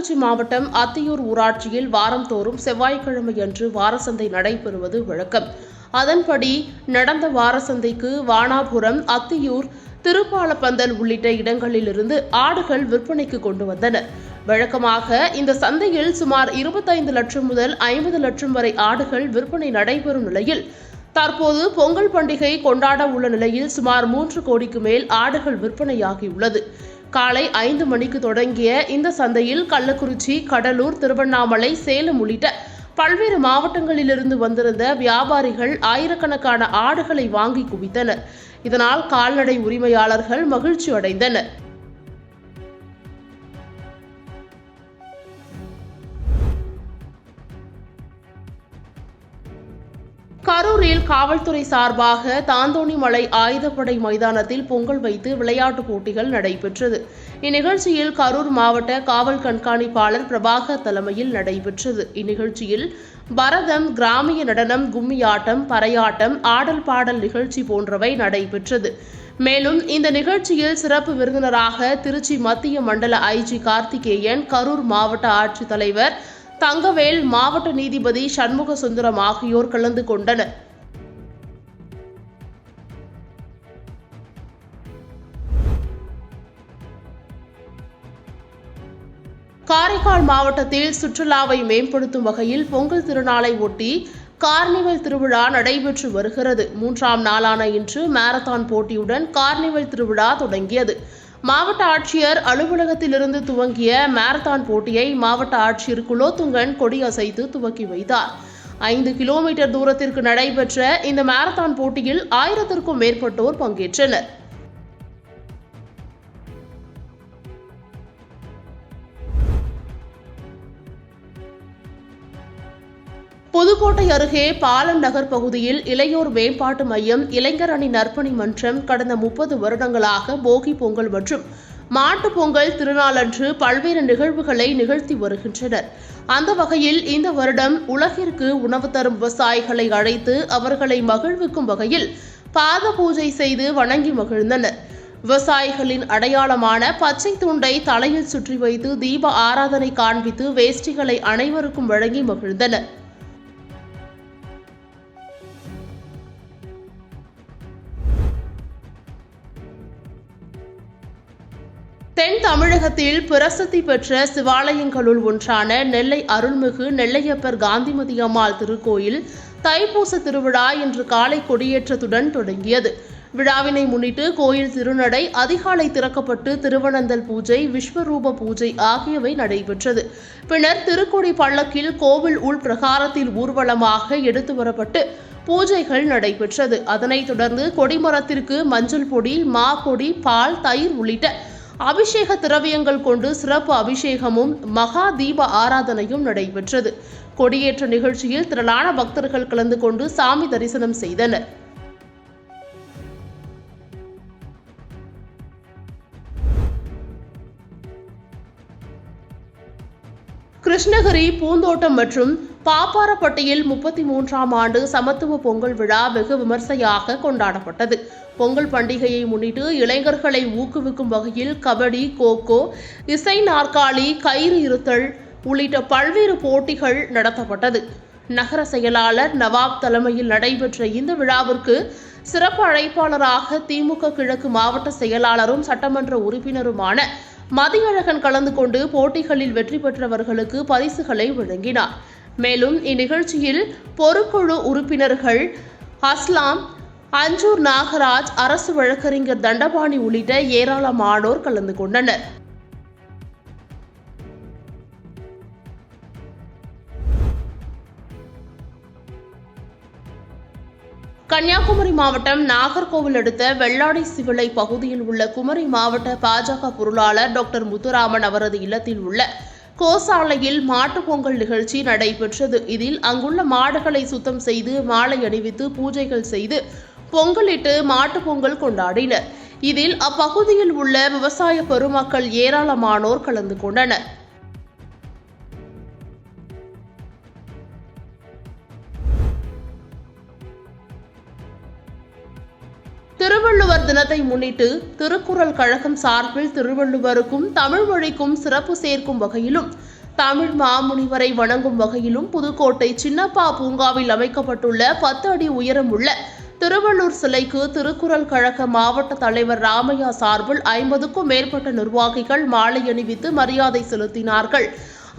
கள்ளக்குறிச்சி மாவட்டம் அத்தியூர் ஊராட்சியில் வாரந்தோறும் செவ்வாய்க்கிழமையன்று வாரசந்தை நடைபெறுவது வழக்கம். அதன்படி நடந்த வாரசந்தைக்கு வானாபுரம், அத்தியூர், திருப்பாலப்பந்தல் உள்ளிட்ட இடங்களிலிருந்து ஆடுகள் விற்பனைக்கு கொண்டு வந்தனர். வழக்கமாக இந்த சந்தையில் சுமார் 25 லட்சம் முதல் 50 லட்சம் வரை ஆடுகள் விற்பனை நடைபெறும் நிலையில் தற்போது பொங்கல் பண்டிகை கொண்டாட உள்ள நிலையில் சுமார் 3 கோடிக்கு மேல் ஆடுகள் விற்பனையாகியுள்ளது. காலை 5 மணிக்கு தொடங்கிய இந்த சந்தையில் கள்ளக்குறிச்சி, கடலூர், திருவண்ணாமலை, சேலம் உள்ளிட்ட பல்வேறு மாவட்டங்களிலிருந்து வந்திருந்த வியாபாரிகள் ஆயிரக்கணக்கான ஆடுகளை வாங்கி குவித்தனர். இதனால் கால்நடை உரிமையாளர்கள் மகிழ்ச்சி அடைந்தனர். கரூரில் காவல்துறை சார்பாக தாந்தோணிமலை ஆயுதப்படை மைதானத்தில் பொங்கல் வைத்து விளையாட்டுப் போட்டிகள் நடைபெற்றது. இந்நிகழ்ச்சியில் கரூர் மாவட்ட காவல் கண்காணிப்பாளர் பிரபாகர் தலைமையில் நடைபெற்றது. இந்நிகழ்ச்சியில் பரதம், கிராமிய நடனம், கும்மியாட்டம், பறையாட்டம், ஆடல் பாடல் நிகழ்ச்சி போன்றவை நடைபெற்றது. மேலும் இந்த நிகழ்ச்சியில் சிறப்பு விருந்தினராக திருச்சி மத்திய மண்டல ஐஜி கார்த்திகேயன், கரூர் மாவட்ட ஆட்சித்தலைவர் தங்கவேல், மாவட்ட நீதிபதி சண்முக சுந்தரம் ஆகியோர் கலந்து கொண்டனர். காரைக்கால் மாவட்டத்தில் சுற்றுலாவை மேம்படுத்தும் வகையில் பொங்கல் திருநாளை ஒட்டி கார்னிவல் திருவிழா நடைபெற்று வருகிறது. 3ஆம் நாளான இன்று மாரத்தான் போட்டியுடன் கார்னிவல் திருவிழா தொடங்கியது. மாவட்ட ஆட்சியர் அலுவலகத்திலிருந்து துவங்கிய மாரத்தான் போட்டியை மாவட்ட ஆட்சியர் குலோத்துங்கன் கொடியசைத்து துவக்கி வைத்தார். 5 கிலோமீட்டர் தூரத்திற்கு நடைபெற்ற இந்த மாரத்தான் போட்டியில் 1000க்கும் மேற்பட்டோர் பங்கேற்றனர். புதுக்கோட்டை அருகே பாலம் நகர் பகுதியில் இளையோர் மேம்பாட்டு மையம், இளைஞர் அணி நற்பணி மன்றம் கடந்த 30 வருடங்களாக போகி பொங்கல் மற்றும் மாட்டுப் பொங்கல் திருநாளன்று பல்வேறு நிகழ்வுகளை நிகழ்த்தி வருகின்றனர். அந்த வகையில் இந்த வருடம் உலகிற்கு உணவு தரும் விவசாயிகளை அழைத்து அவர்களை மகிழ்விக்கும் வகையில் பாத பூஜை செய்து வணங்கி மகிழ்ந்தனர். விவசாயிகளின் அடையாளமான பச்சை துண்டை தலையில் சுற்றி வைத்து தீப ஆராதனை காண்பித்து வேஷ்டிகளை அனைவருக்கும் வழங்கி மகிழ்ந்தனர். தென் தமிழகத்தில் பிரசித்தி பெற்ற சிவாலயங்களுள் ஒன்றான நெல்லை அருள்மிகு நெல்லையப்பர் காந்திமதி அம்மாள் திருக்கோயில் தைப்பூச திருவிழா இன்று காலை கொடியேற்றத்துடன் தொடங்கியது. விழாவினை முன்னிட்டு கோயில் திருநடை அதிகாலை திறக்கப்பட்டு திருவனந்தல் பூஜை, விஸ்வரூப பூஜை ஆகியவை நடைபெற்றது. பின்னர் திருக்கொடி பல்லக்கில் கோவில் உள் பிரகாரத்தில் ஊர்வலமாக எடுத்து வரப்பட்டு பூஜைகள் நடைபெற்றது. அதனைத் தொடர்ந்து கொடிமரத்திற்கு மஞ்சள் பொடி, மா பொடி, பால், தயிர் உள்ளிட்ட அபிஷேக திரவியங்கள் கொண்டு சிறப்பு அபிஷேகமும் மகா தீப ஆராதனையும் நடைபெற்றது. கொடியேற்ற நிகழ்ச்சியில் திரளான பக்தர்கள் கலந்து கொண்டு சாமி தரிசனம் செய்தனர். கிருஷ்ணகிரி, பூந்தோட்டம் மற்றும் பாப்பாரப்பட்டியில் 33ஆம் ஆண்டு சமத்துவ பொங்கல் விழா வெகு விமர்சையாக கொண்டாடப்பட்டது. பொங்கல் பண்டிகையை முன்னிட்டு இளைஞர்களை ஊக்குவிக்கும் வகையில் கபடி, கோகோ, இசை நாற்காலி, கயிறு இருத்தல் உள்ளிட்ட பல்வேறு போட்டிகள் நடத்தப்பட்டது. நகர செயலாளர் நவாப் தலைமையில் நடைபெற்ற இந்த விழாவிற்கு சிறப்பு அழைப்பாளராக திமுக கிழக்கு மாவட்ட செயலாளரும் சட்டமன்ற உறுப்பினருமான மதியழகன் கலந்து கொண்டு போட்டிகளில் வெற்றி பெற்றவர்களுக்கு பரிசுகளை வழங்கினார். மேலும் இந்நிகழ்ச்சியில் பொறுக்குழு உறுப்பினர்கள் அஸ்லாம், அஞ்சூர் நாகராஜ், அரசு வழக்கறிஞர் தண்டபாணி உள்ளிட்ட ஏராளமானோர் கலந்து கொண்டனர். கன்னியாகுமரி மாவட்டம் நாகர்கோவில் அடுத்த வெள்ளாடை சிவிலை பகுதியில் உள்ள குமரி மாவட்ட பாஜக பொருளாளர் டாக்டர் முத்துராமன் அவரது இல்லத்தில் உள்ள கோசாலையில் மாட்டுப் பொங்கல் நிகழ்ச்சி நடைபெற்றது. இதில் அங்குள்ள மாடுகளை சுத்தம் செய்து மாலை அணிவித்து பூஜைகள் செய்து பொங்கலிட்டு மாட்டுப் பொங்கல் கொண்டாடினர். இதில் அப்பகுதியில் உள்ள விவசாய பெருமக்கள் ஏராளமானோர் கலந்து கொண்டனர். திருவள்ளுவர் தினத்தை முன்னிட்டு திருக்குறள் கழகம் சார்பில் திருவள்ளுவருக்கும் தமிழ் மொழிக்கும் சிறப்பு சேர்க்கும் வகையிலும் தமிழ் மாமுனிவரை வணங்கும் வகையிலும் புதுக்கோட்டை சின்னப்பா பூங்காவில் அமைக்கப்பட்டுள்ள 10 அடி உயரமுள்ள திருவள்ளூர் சிலைக்கு திருக்குறள் கழக மாவட்ட தலைவர் ராமையா சார்பில் 50க்கும் மேற்பட்ட நிர்வாகிகள் மாலை அணிவித்து மரியாதை செலுத்தினார்கள்.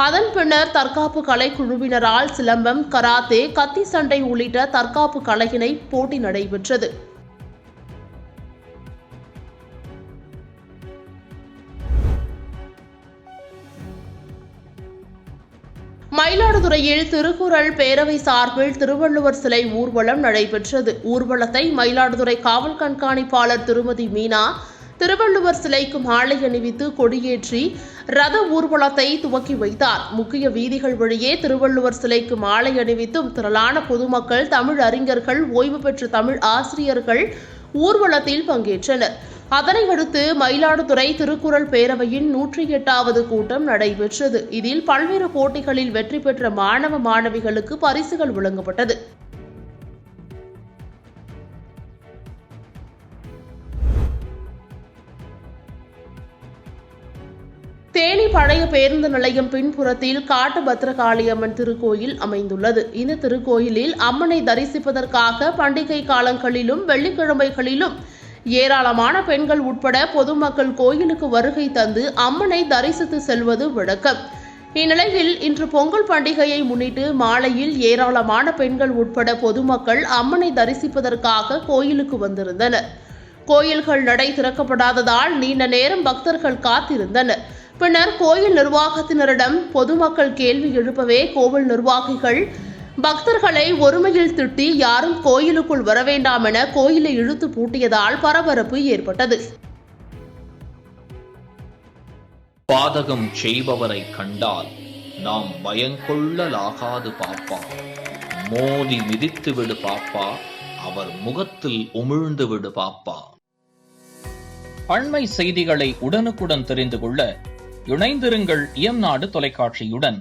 அதன் பின்னர் தற்காப்பு கலைக்குழுவினரால் சிலம்பம், கராத்தே, கத்தி சண்டை உள்ளிட்ட தற்காப்பு கலையினை போட்டி நடைபெற்றது. மயிலாடுதுறையில் திருக்குறள் பேரவை சார்பில் திருவள்ளுவர் சிலை ஊர்வலம் நடைபெற்றது. ஊர்வலத்தை மயிலாடுதுறை காவல் கண்காணிப்பாளர் திருமதி மீனா திருவள்ளுவர் சிலைக்கு மாலை அணிவித்து கொடியேற்றி ரத ஊர்வலத்தை துவக்கி வைத்தார். முக்கிய வீதிகள் வழியே திருவள்ளுவர் சிலைக்கு மாலை அணிவித்தும் திரளான பொதுமக்கள், தமிழ் அறிஞர்கள், ஓய்வு பெற்ற தமிழ் ஆசிரியர்கள் ஊர்வலத்தில் பங்கேற்றனர். அதனையடுத்து மயிலாடுதுறை திருக்குறள் பேரவையின் 108வது கூட்டம் நடைபெற்றது. இதில் பல்வேறு போட்டிகளில் வெற்றி பெற்ற மாணவ மாணவிகளுக்கு பரிசுகள் வழங்கப்பட்டது. தேனி பழைய பேருந்து நிலையம் பின்புறத்தில் காட்டு பத்ரகாளியம்மன் திருக்கோயில் அமைந்துள்ளது. இந்த திருக்கோயிலில் அம்மனை தரிசிப்பதற்காக பண்டிகை காலங்களிலும் வெள்ளிக்கிழமைகளிலும் ஏராளமான பெண்கள் உட்பட பொதுமக்கள் கோயிலுக்கு வருகை தந்து அம்மனை தரிசித்து செல்வது வழக்கம். இந்நிலையில் இன்று பொங்கல் பண்டிகையை முன்னிட்டு மாலையில் ஏராளமான பெண்கள் உட்பட பொதுமக்கள் அம்மனை தரிசிப்பதற்காக கோயிலுக்கு வந்திருந்தனர். கோயில்கள் நடை திறக்கப்படாததால் நீண்ட நேரம் பக்தர்கள் காத்திருந்தனர். பின்னர் கோயில் நிர்வாகத்தினரிடம் பொதுமக்கள் கேள்வி எழுப்பவே கோவில் நிர்வாகிகள் பக்தர்களை ஒருமையில் திட்டி யாரும் கோயிலுக்குள் வரவேண்டாம் என கோயிலை இழுத்து பூட்டியதால் பரபரப்பு ஏற்பட்டது. பாதகம் செய்பவரை கண்டால் நாம் பயங்கொள்ளலாகாது பாப்பா, மோதி மிதித்து விடு பாப்பா, அவர் முகத்தில் உமிழ்ந்து விடு பாப்பா. அண்மை செய்திகளை உடனுக்குடன் தெரிந்து கொள்ள இணைந்திருங்கள் இயம்நாடு தொலைக்காட்சியுடன்.